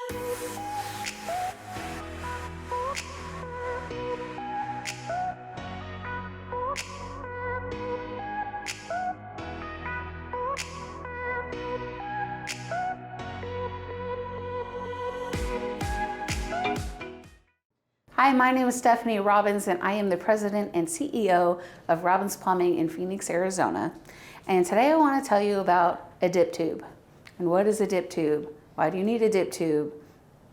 Hi, my name is Stephanie Robbins, and I am the president and CEO of Robbins Plumbing in Phoenix, Arizona. And today I want to tell you about a dip tube. And what is a dip tube? Why do you need a dip tube?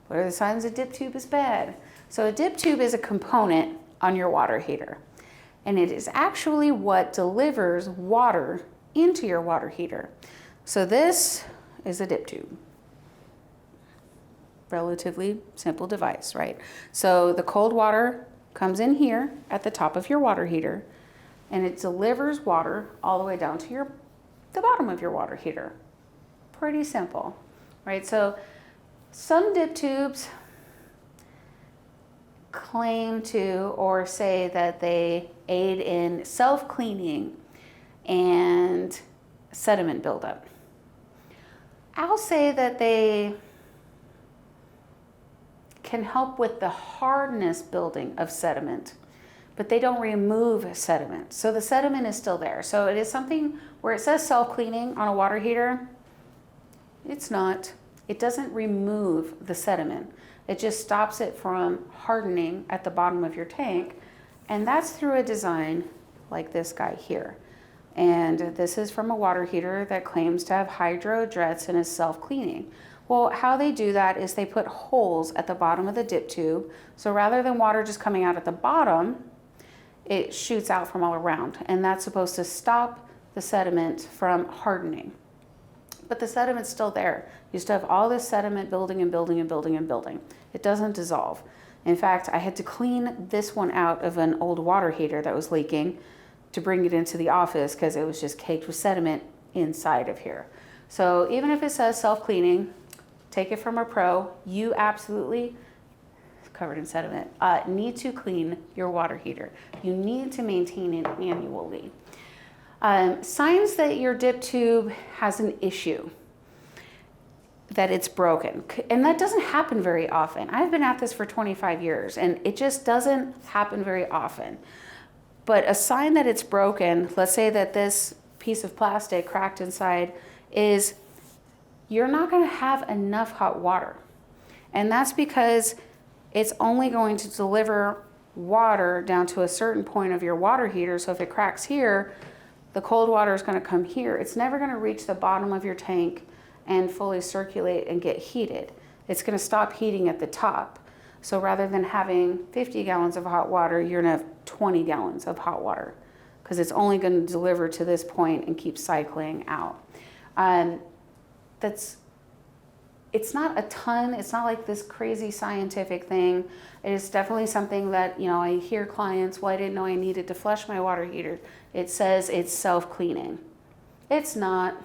What are the signs a dip tube is bad? So a dip tube is a component on your water heater. And it is actually what delivers water into your water heater. So this is a dip tube. Relatively simple device, right? So the cold water comes in here at the top of your water heater, and it delivers water all the way down to the bottom of your water heater. Pretty simple, right? So some dip tubes claim to or say that they aid in self-cleaning and sediment buildup. I'll say that they can help with the hardness building of sediment, but they don't remove sediment. So the sediment is still there. So it is something where it says self-cleaning on a water heater. It's not. It doesn't remove the sediment. It just stops it from hardening at the bottom of your tank. And that's through a design like this guy here. And this is from a water heater that claims to have hydro jets and is self-cleaning. Well, how they do that is they put holes at the bottom of the dip tube. So rather than water just coming out at the bottom, it shoots out from all around. And that's supposed to stop the sediment from hardening. But the sediment's still there. You still have all this sediment building and building and building and building. It doesn't dissolve. In fact, I had to clean this one out of an old water heater that was leaking to bring it into the office because it was just caked with sediment inside of here. So even if it says self-cleaning, take it from a pro, you absolutely, covered in sediment, need to clean your water heater. You need to maintain it annually. Signs that your dip tube has an issue, that it's broken. And that doesn't happen very often. I've been at this for 25 years and it just doesn't happen very often. But a sign that it's broken, let's say that this piece of plastic cracked inside, is you're not going to have enough hot water. And that's because it's only going to deliver water down to a certain point of your water heater. So if it cracks here, the cold water is going to come here. It's never going to reach the bottom of your tank and fully circulate and get heated. It's going to stop heating at the top. So rather than having 50 gallons of hot water, you're going to have 20 gallons of hot water because it's only going to deliver to this point and keep cycling out. It's not a ton. It's not like this crazy scientific thing. It is definitely something that, I hear clients, well, I didn't know I needed to flush my water heater. It says it's self-cleaning. It's not.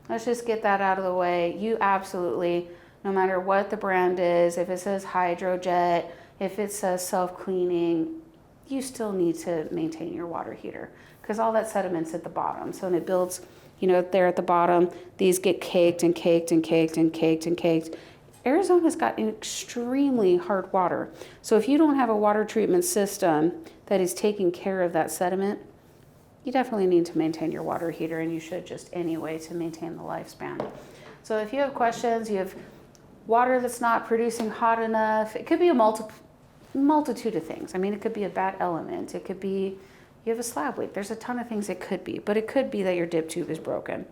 Let's just get that out of the way. You absolutely, no matter what the brand is, if it says hydrojet, if it says self-cleaning, you still need to maintain your water heater because all that sediment's at the bottom. So when it builds, there at the bottom, these get caked and caked and caked and caked and caked. Arizona's got extremely hard water. So if you don't have a water treatment system that is taking care of that sediment, you definitely need to maintain your water heater, and you should just anyway to maintain the lifespan. So if you have questions, you have water that's not producing hot enough, it could be a multitude of things. It could be a bad element. It could be you have a slab leak. There's a ton of things it could be, but it could be that your dip tube is broken.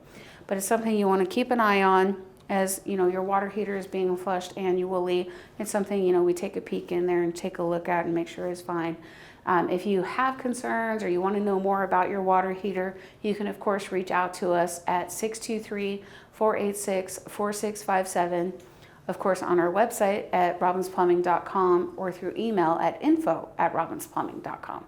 But it's something you want to keep an eye on as your water heater is being flushed annually. It's something we take a peek in there and take a look at and make sure it's fine. If you have concerns or you want to know more about your water heater, you can of course reach out to us at 623-486-4657. Of course on our website at robinsplumbing.com or through email at info@robinsplumbing.com.